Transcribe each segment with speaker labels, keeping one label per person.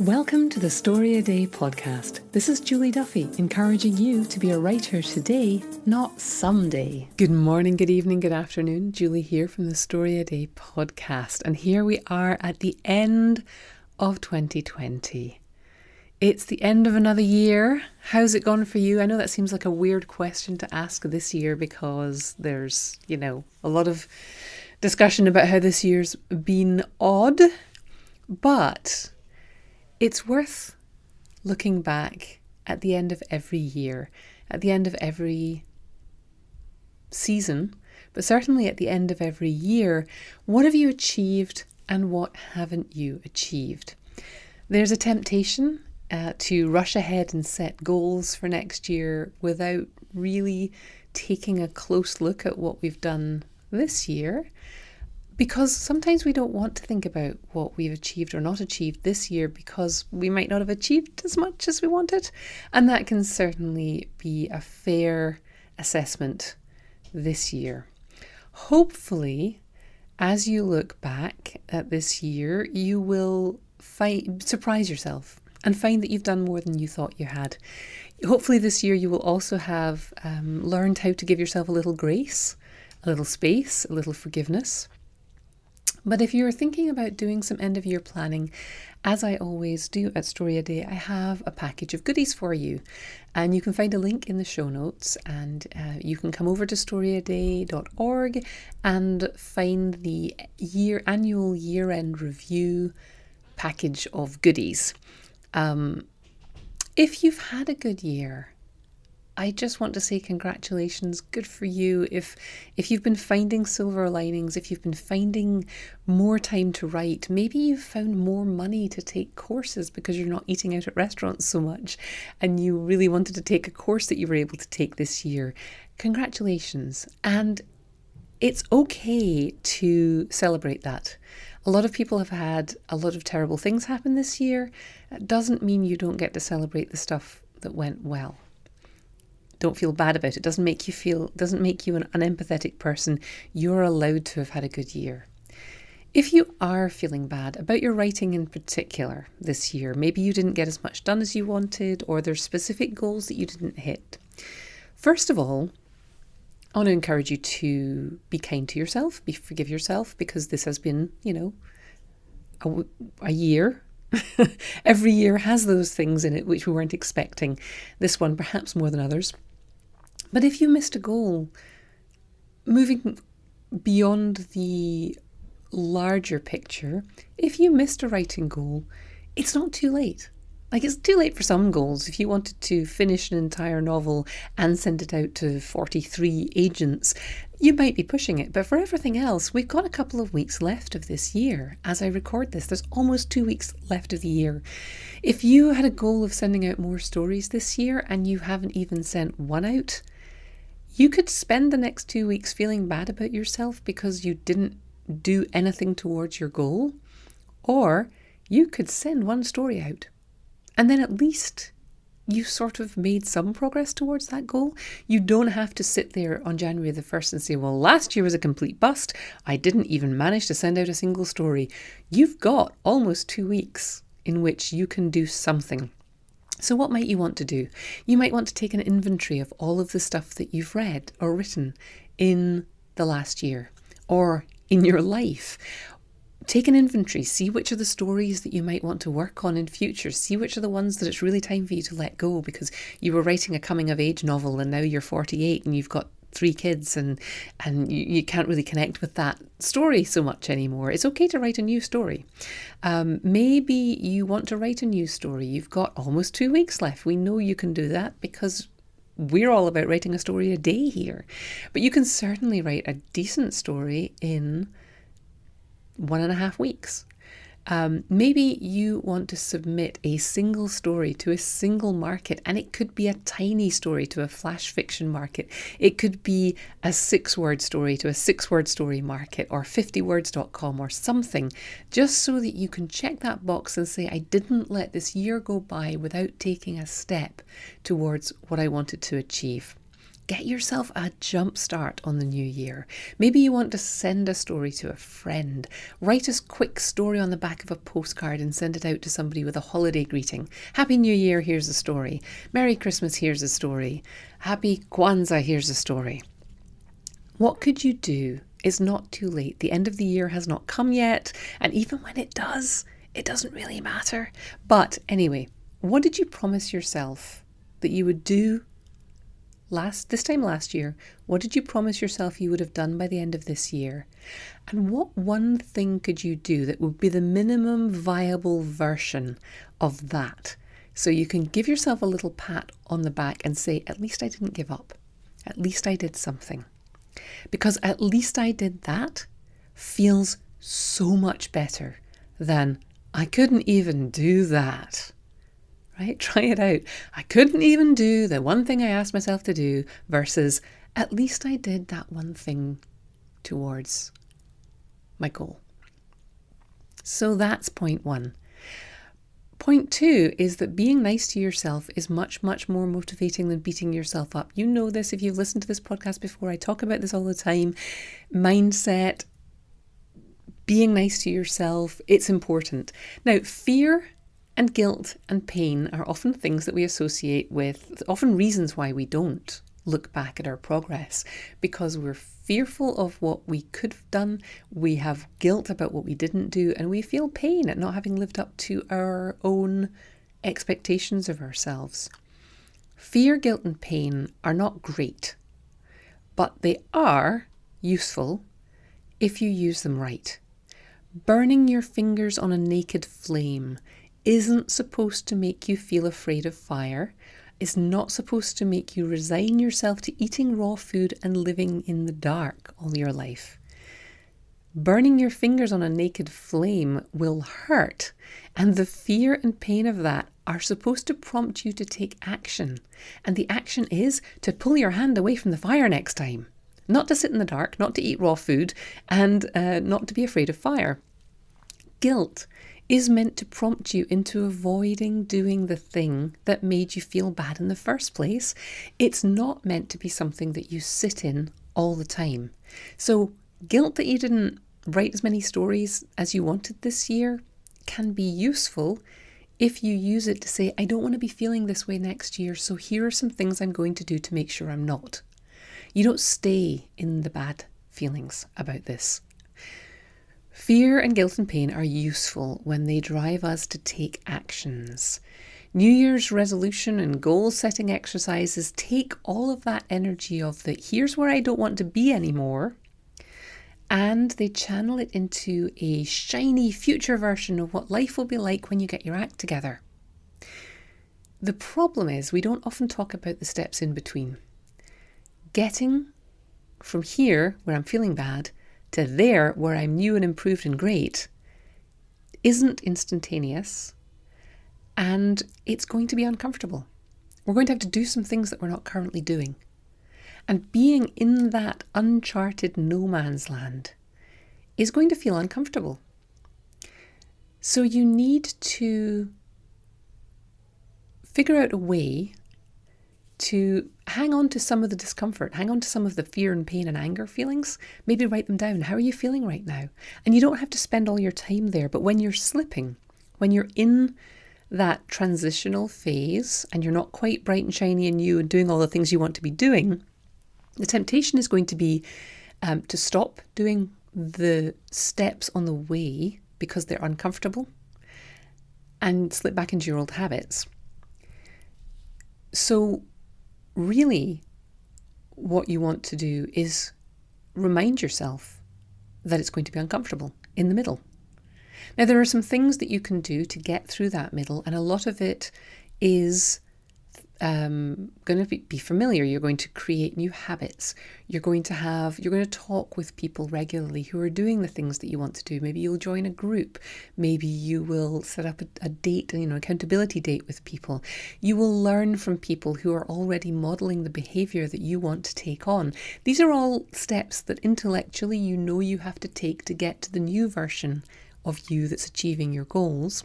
Speaker 1: Welcome to the Story a Day podcast. This is Julie Duffy, encouraging you to be a writer today, not someday. Good morning, good evening, good afternoon. Julie here from the Story a Day podcast. And here we are at the end of 2020. It's the end of another year. How's it gone for you? I know that seems like a weird question to ask this year because there's, a lot of discussion about how this year's been odd, but it's worth looking back at the end of every year, at the end of every season, but certainly at the end of every year. What have you achieved and what haven't you achieved? There's a temptation to rush ahead and set goals for next year without really taking a close look at what we've done this year. Because sometimes we don't want to think about what we've achieved or not achieved this year because we might not have achieved as much as we wanted. And that can certainly be a fair assessment this year. Hopefully, as you look back at this year, you will surprise yourself and find that you've done more than you thought you had. Hopefully this year you will also have learned how to give yourself a little grace, a little space, a little forgiveness. But if you're thinking about doing some end of year planning, as I always do at Story a Day, I have a package of goodies for you. And you can find a link in the show notes, and you can come over to storyaday.org and find the annual year-end review package of goodies. If you've had a good year, I just want to say congratulations, good for you. If you've been finding silver linings, if you've been finding more time to write, maybe you've found more money to take courses because you're not eating out at restaurants so much and you really wanted to take a course that you were able to take this year. Congratulations. And it's okay to celebrate that. A lot of people have had a lot of terrible things happen this year. It doesn't mean you don't get to celebrate the stuff that went well. Don't feel bad about it. Doesn't make you an unempathetic person. You're allowed to have had a good year. If you are feeling bad about your writing in particular this year, maybe you didn't get as much done as you wanted, or there's specific goals that you didn't hit. First of all, I want to encourage you to be kind to yourself, forgive yourself, because this has been, a year. Every year has those things in it which we weren't expecting. This one perhaps more than others. But if you missed a goal, moving beyond the larger picture, if you missed a writing goal, it's not too late. It's too late for some goals. If you wanted to finish an entire novel and send it out to 43 agents, you might be pushing it. But for everything else, we've got a couple of weeks left of this year. As I record this, there's almost 2 weeks left of the year. If you had a goal of sending out more stories this year and you haven't even sent one out, you could spend the next 2 weeks feeling bad about yourself because you didn't do anything towards your goal. Or you could send one story out. And then at least you sort of made some progress towards that goal. You don't have to sit there on January the 1st and say, well, last year was a complete bust. I didn't even manage to send out a single story. You've got almost 2 weeks in which you can do something. So what might you want to do? You might want to take an inventory of all of the stuff that you've read or written in the last year or in your life. Take an inventory, see which are the stories that you might want to work on in future, see which are the ones that it's really time for you to let go because you were writing a coming of age novel and now you're 48 and you've got 3 kids and you can't really connect with that story so much anymore. It's okay to write a new story. Maybe you want to write a new story. You've got almost 2 weeks left. We know you can do that because we're all about writing a story a day here. But you can certainly write a decent story in 1.5 weeks. Maybe you want to submit a single story to a single market, and it could be a tiny story to a flash fiction market. It could be a 6-word story to a 6-word story market, or 50words.com or something, just so that you can check that box and say, I didn't let this year go by without taking a step towards what I wanted to achieve. Get yourself a jump start on the new year. Maybe you want to send a story to a friend. Write a quick story on the back of a postcard and send it out to somebody with a holiday greeting. Happy New Year, here's a story. Merry Christmas, here's a story. Happy Kwanzaa, here's a story. What could you do? It's not too late. The end of the year has not come yet. And even when it does, it doesn't really matter. But anyway, what did you promise yourself that you would do this time last year? What did you promise yourself you would have done by the end of this year? And what one thing could you do that would be the minimum viable version of that? So you can give yourself a little pat on the back and say, at least I didn't give up. At least I did something. Because at least I did that feels so much better than I couldn't even do that. Right? Try it out. I couldn't even do the one thing I asked myself to do versus at least I did that one thing towards my goal. So that's point one. Point two is that being nice to yourself is much, much more motivating than beating yourself up. You know this if you've listened to this podcast before. I talk about this all the time. Mindset, being nice to yourself, it's important. Now, fear and guilt and pain are often things that we associate with, often reasons why we don't look back at our progress, because we're fearful of what we could have done, we have guilt about what we didn't do, and we feel pain at not having lived up to our own expectations of ourselves. Fear, guilt, and pain are not great, but they are useful if you use them right. Burning your fingers on a naked flame isn't supposed to make you feel afraid of fire. It's not supposed to make you resign yourself to eating raw food and living in the dark all your life. Burning your fingers on a naked flame will hurt, and the fear and pain of that are supposed to prompt you to take action. And the action is to pull your hand away from the fire next time. Not to sit in the dark, not to eat raw food, and not to be afraid of fire. Guilt is meant to prompt you into avoiding doing the thing that made you feel bad in the first place. It's not meant to be something that you sit in all the time. So guilt that you didn't write as many stories as you wanted this year can be useful if you use it to say, I don't want to be feeling this way next year, so here are some things I'm going to do to make sure I'm not. You don't stay in the bad feelings about this. Fear and guilt and pain are useful when they drive us to take actions. New Year's resolution and goal setting exercises take all of that energy of the here's where I don't want to be anymore, and they channel it into a shiny future version of what life will be like when you get your act together. The problem is we don't often talk about the steps in between. Getting from here, where I'm feeling bad, to there, where I'm new and improved and great, isn't instantaneous, and it's going to be uncomfortable. We're going to have to do some things that we're not currently doing. And being in that uncharted no man's land is going to feel uncomfortable. So you need to figure out a way to hang on to some of the discomfort, hang on to some of the fear and pain and anger feelings, maybe write them down. How are you feeling right now? And you don't have to spend all your time there, but when you're slipping, when you're in that transitional phase and you're not quite bright and shiny and new and doing all the things you want to be doing, the temptation is going to be to stop doing the steps on the way because they're uncomfortable and slip back into your old habits. So really, what you want to do is remind yourself that it's going to be uncomfortable in the middle. Now, there are some things that you can do to get through that middle, and a lot of it is going to be familiar. You're going to create new habits. You're going to talk with people regularly who are doing the things that you want to do. Maybe you'll join a group. Maybe you will set up a date, accountability date with people. You will learn from people who are already modeling the behavior that you want to take on. These are all steps that intellectually you have to take to get to the new version of you that's achieving your goals.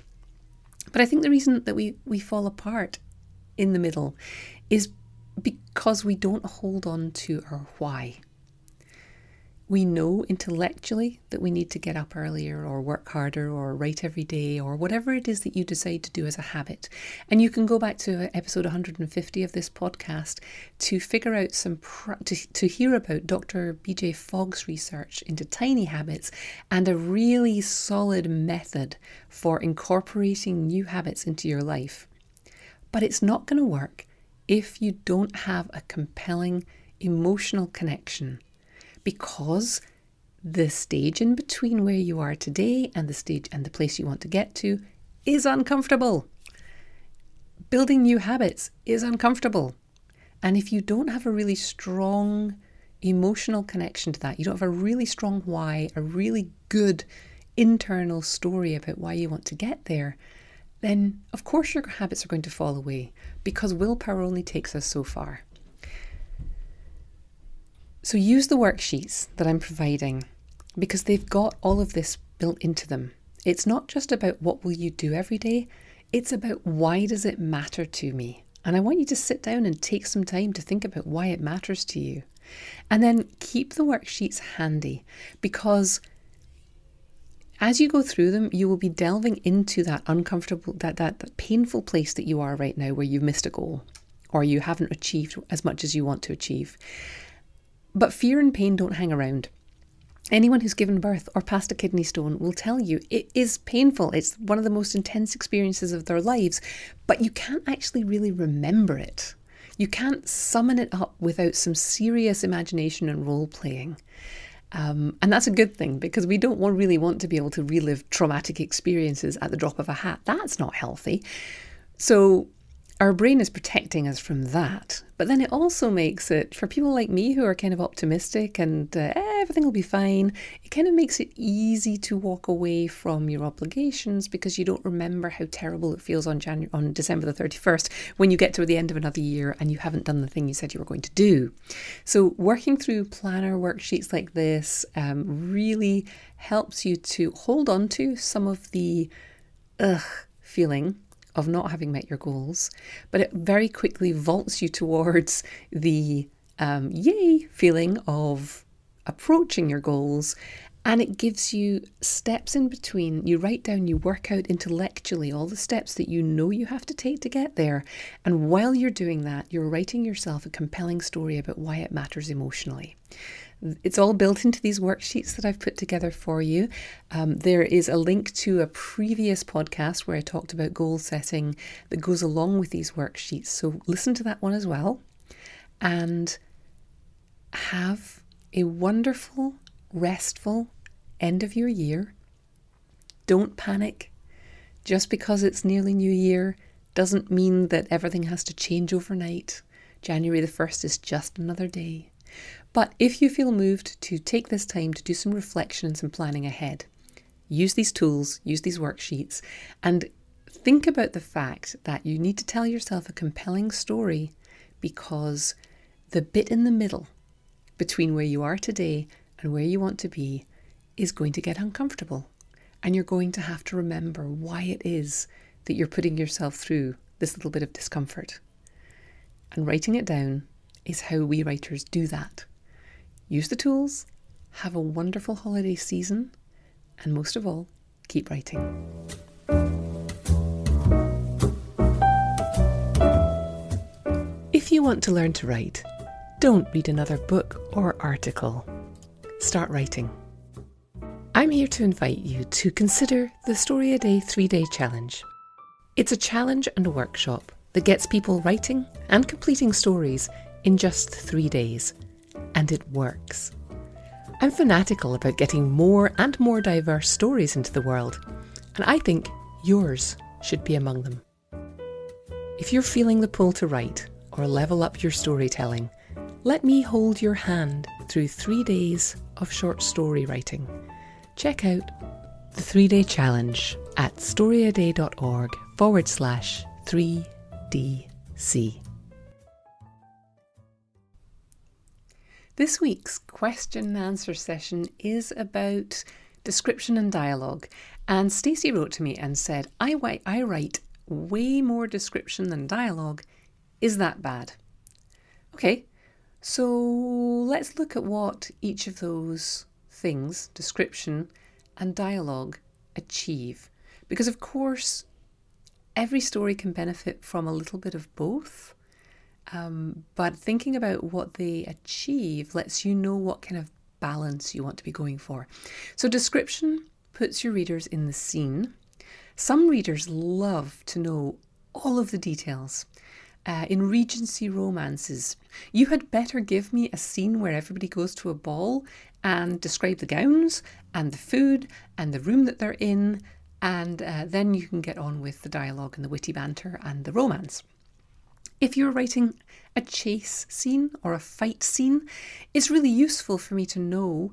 Speaker 1: But I think the reason that we fall apart in the middle is because we don't hold on to our why. We know intellectually that we need to get up earlier or work harder or write every day or whatever it is that you decide to do as a habit. And you can go back to episode 150 of this podcast to figure out to hear about Dr. BJ Fogg's research into tiny habits and a really solid method for incorporating new habits into your life. But it's not going to work if you don't have a compelling emotional connection, because the stage in between where you are today and the stage and the place you want to get to is uncomfortable. Building new habits is uncomfortable. And if you don't have a really strong emotional connection to that, you don't have a really strong why, a really good internal story about why you want to get there, then of course your habits are going to fall away, because willpower only takes us so far. So use the worksheets that I'm providing, because they've got all of this built into them. It's not just about what will you do every day, it's about why does it matter to me? And I want you to sit down and take some time to think about why it matters to you. And then keep the worksheets handy, because as you go through them, you will be delving into that uncomfortable, that painful place that you are right now, where you've missed a goal or you haven't achieved as much as you want to achieve. But fear and pain don't hang around. Anyone who's given birth or passed a kidney stone will tell you it is painful. It's one of the most intense experiences of their lives, but you can't actually really remember it. You can't summon it up without some serious imagination and role playing. And that's a good thing, because we don't really want to be able to relive traumatic experiences at the drop of a hat. That's not healthy. So our brain is protecting us from that. But then it also makes it, for people like me who are kind of optimistic and everything will be fine, it kind of makes it easy to walk away from your obligations, because you don't remember how terrible it feels on December the 31st when you get to the end of another year and you haven't done the thing you said you were going to do. So working through planner worksheets like this really helps you to hold on to some of the feeling of not having met your goals, but it very quickly vaults you towards the yay feeling of approaching your goals, and it gives you steps in between. You write down, you work out intellectually all the steps that you know you have to take to get there, and while you're doing that, you're writing yourself a compelling story about why it matters emotionally. It's all built into these worksheets that I've put together for you. There is a link to a previous podcast where I talked about goal setting that goes along with these worksheets. So listen to that one as well. And have a wonderful, restful end of your year. Don't panic. Just because it's nearly New Year doesn't mean that everything has to change overnight. January the 1st is just another day. But if you feel moved to take this time to do some reflection and some planning ahead, use these tools, use these worksheets, and think about the fact that you need to tell yourself a compelling story, because the bit in the middle between where you are today and where you want to be is going to get uncomfortable. And you're going to have to remember why it is that you're putting yourself through this little bit of discomfort. And writing it down is how we writers do that. Use the tools, have a wonderful holiday season, and most of all, keep writing. If you want to learn to write, don't read another book or article. Start writing. I'm here to invite you to consider the Story a Day 3-Day Challenge. It's a challenge and a workshop that gets people writing and completing stories in just 3 days. And it works. I'm fanatical about getting more and more diverse stories into the world, and I think yours should be among them. If you're feeling the pull to write or level up your storytelling, let me hold your hand through 3 days of short story writing. Check out the 3-Day Challenge at storyaday.org/3DC. This week's question and answer session is about description and dialogue. And Stacey wrote to me and said, I write way more description than dialogue. Is that bad? Okay, so let's look at what each of those things, description and dialogue, achieve. Because, of course, every story can benefit from a little bit of both. But thinking about what they achieve lets you know what kind of balance you want to be going for. So, description puts your readers in the scene. Some readers love to know all of the details. In Regency romances, you had better give me a scene where everybody goes to a ball and describe the gowns and the food and the room that they're in, and then you can get on with the dialogue and the witty banter and the romance. If you're writing a chase scene or a fight scene, it's really useful for me to know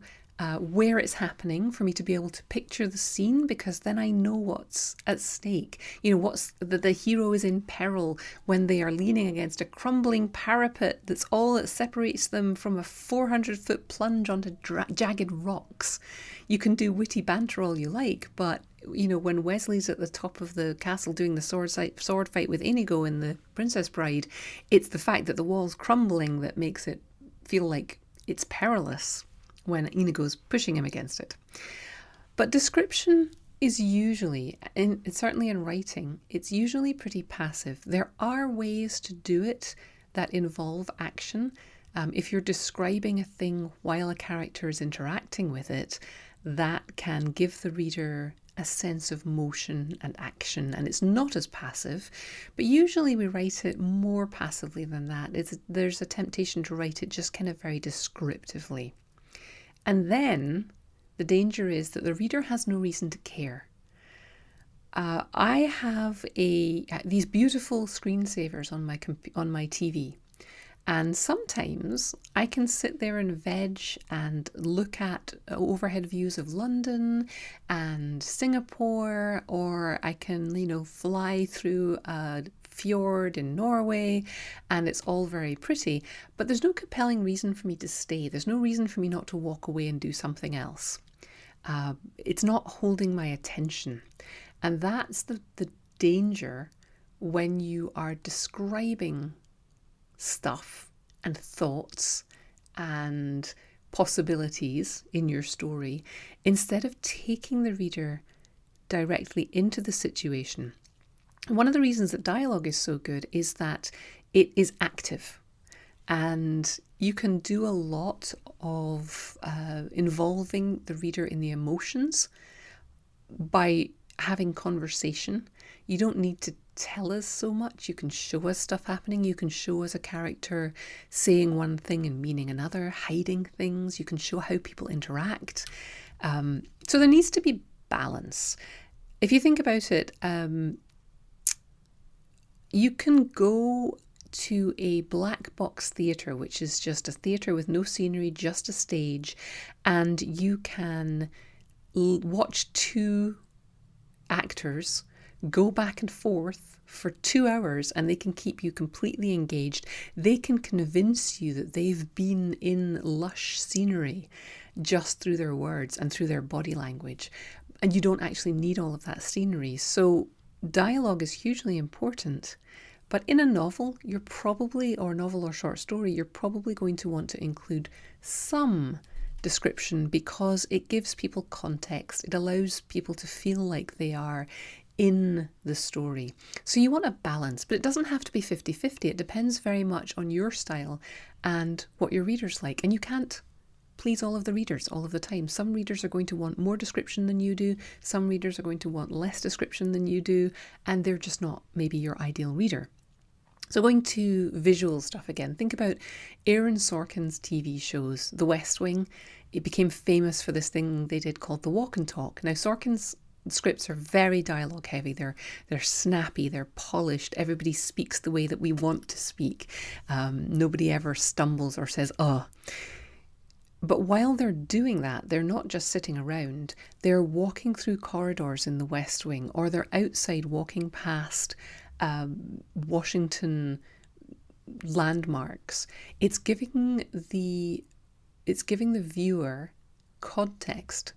Speaker 1: where it's happening, for me to be able to picture the scene, because then I know what's at stake. You know, what's the hero is in peril when they are leaning against a crumbling parapet that's all that separates them from a 400-foot plunge onto jagged rocks. You can do witty banter all you like, but you know, when Wesley's at the top of the castle doing the sword fight with Inigo in The Princess Bride, it's the fact that the wall's crumbling that makes it feel like it's perilous when Inigo's pushing him against it. But description is usually, certainly in writing, it's usually pretty passive. There are ways to do it that involve action. If you're describing a thing while a character is interacting with it, that can give the reader a sense of motion and action, and it's not as passive, but usually we write it more passively than that. There's a temptation to write it just kind of very descriptively. And then the danger is that the reader has no reason to care. I have these beautiful screensavers on my TV. And sometimes I can sit there and veg and look at overhead views of London and Singapore, or I can, fly through a fjord in Norway, and it's all very pretty. But there's no compelling reason for me to stay. There's no reason for me not to walk away and do something else. It's not holding my attention. And that's the danger when you are describing stuff and thoughts and possibilities in your story, instead of taking the reader directly into the situation. One of the reasons that dialogue is so good is that it is active, and you can do a lot of involving the reader in the emotions by having conversation. You don't need to tell us so much. You can show us stuff happening. You can show us a character saying one thing and meaning another, hiding things. You can show how people interact. So there needs to be balance. If you think about it, you can go to a black box theatre, which is just a theatre with no scenery, just a stage, and you can watch two actors go back and forth for 2 hours, and they can keep you completely engaged. They can convince you that they've been in lush scenery just through their words and through their body language, and you don't actually need all of that scenery. So dialogue is hugely important. But in a novel, or novel or short story, you're probably going to want to include some description, because it gives people context. It allows people to feel like they are in the story. So you want a balance, but it doesn't have to be 50-50. It depends very much on your style and what your readers like. And you can't please all of the readers all of the time. Some readers are going to want more description than you do. Some readers are going to want less description than you do. And they're just not maybe your ideal reader. So going to visual stuff again, think about Aaron Sorkin's TV shows. The West Wing, it became famous for this thing they did called the walk and talk. Now Sorkin's scripts are very dialogue heavy. They're snappy, they're polished. Everybody speaks the way that we want to speak. Nobody ever stumbles or says, oh. But while they're doing that, they're not just sitting around. They're walking through corridors in the West Wing, or they're outside walking past Washington landmarks. It's giving the viewer context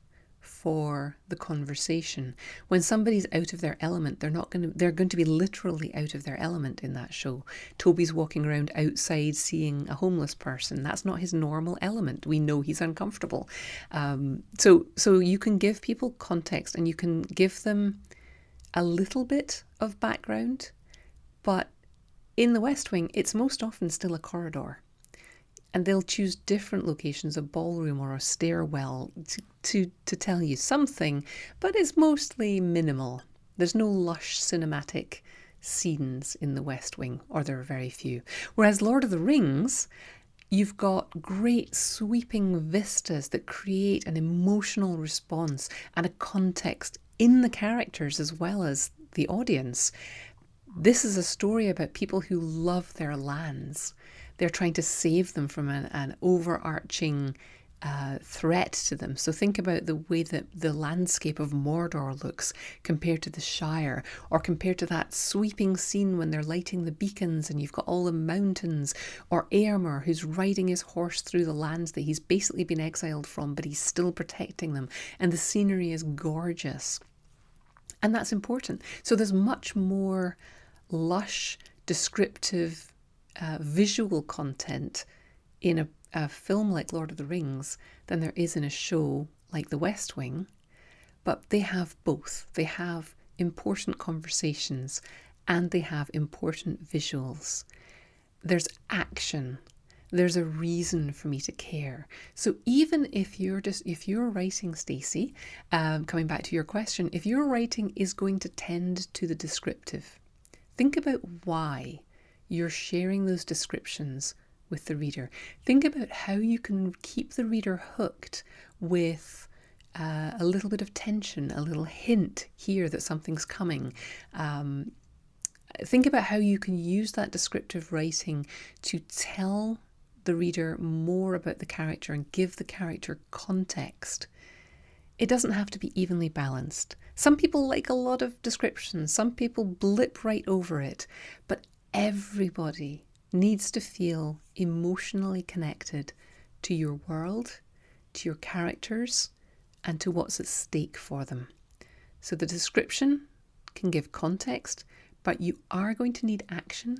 Speaker 1: for the conversation. When somebody's out of their element, they're going to be literally out of their element in that show. Toby's walking around outside seeing a homeless person. That's not his normal element. We know he's uncomfortable. So you can give people context, and you can give them a little bit of background, but in the West Wing, it's most often still a corridor. And they'll choose different locations, a ballroom or a stairwell, to tell you something, but it's mostly minimal. There's no lush cinematic scenes in the West Wing, or there are very few. Whereas Lord of the Rings, you've got great sweeping vistas that create an emotional response and a context in the characters as well as the audience. This is a story about people who love their lands. They're trying to save them from an overarching threat to them. So think about the way that the landscape of Mordor looks compared to the Shire, or compared to that sweeping scene when they're lighting the beacons and you've got all the mountains, or Éomer, who's riding his horse through the lands that he's basically been exiled from, but he's still protecting them. And the scenery is gorgeous. And that's important. So there's much more lush, descriptive, visual content in a film like Lord of the Rings than there is in a show like The West Wing. But they have both. They have important conversations and they have important visuals. There's action. There's a reason for me to care. So even if you're writing, Stacey, coming back to your question, if your writing is going to tend to the descriptive, think about why you're sharing those descriptions with the reader. Think about how you can keep the reader hooked with a little bit of tension, a little hint here that something's coming. Think about how you can use that descriptive writing to tell the reader more about the character and give the character context. It doesn't have to be evenly balanced. Some people like a lot of descriptions. Some people blip right over it. But everybody needs to feel emotionally connected to your world, to your characters, and to what's at stake for them. So the description can give context, but you are going to need action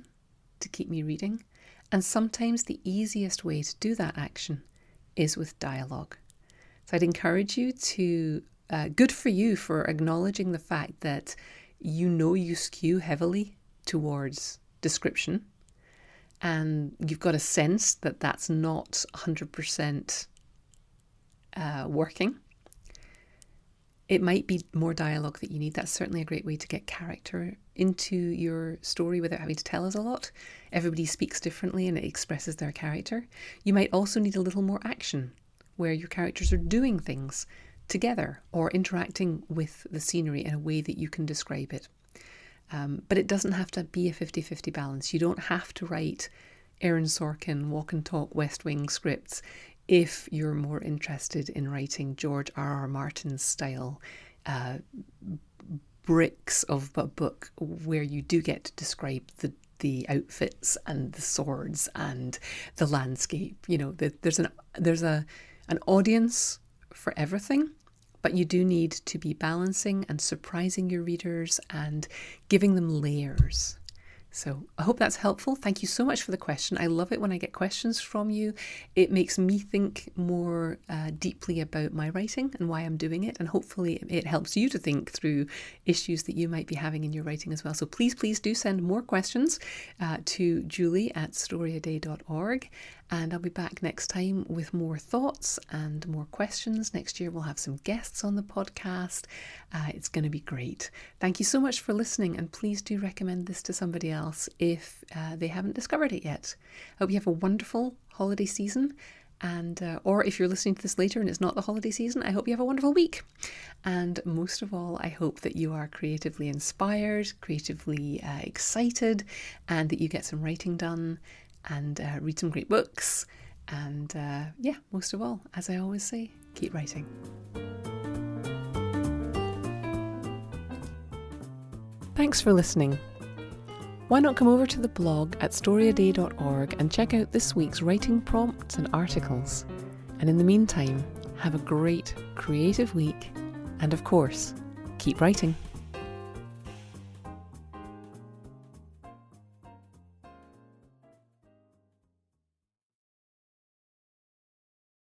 Speaker 1: to keep me reading. And sometimes the easiest way to do that action is with dialogue. So I'd encourage you to, good for you for acknowledging the fact that you skew heavily towards description, and you've got a sense that that's not 100% working. It might be more dialogue that you need. That's certainly a great way to get character into your story without having to tell us a lot. Everybody speaks differently and it expresses their character. You might also need a little more action where your characters are doing things together or interacting with the scenery in a way that you can describe it. But it doesn't have to be a 50-50 balance. You don't have to write Aaron Sorkin walk and talk West Wing scripts if you're more interested in writing George R.R. Martin's style bricks of a book where you do get to describe the outfits and the swords and the landscape. You know, there's an audience for everything. But you do need to be balancing and surprising your readers and giving them layers. So I hope that's helpful. Thank you so much for the question. I love it when I get questions from you. It makes me think more deeply about my writing and why I'm doing it. And hopefully it helps you to think through issues that you might be having in your writing as well. So please do send more questions to julie@storyaday.org. And I'll be back next time with more thoughts and more questions. Next year we'll have some guests on the podcast. It's going to be great. Thank you so much for listening, and please do recommend this to somebody else if they haven't discovered it yet. I hope you have a wonderful holiday season, and or if you're listening to this later and it's not the holiday season, I hope you have a wonderful week. And most of all, I hope that you are creatively inspired, creatively excited, and that you get some writing done and read some great books. And most of all, as I always say, keep writing. Thanks for listening. Why not come over to the blog at storyaday.org and check out this week's writing prompts and articles. And in the meantime, have a great creative week And of course, keep writing.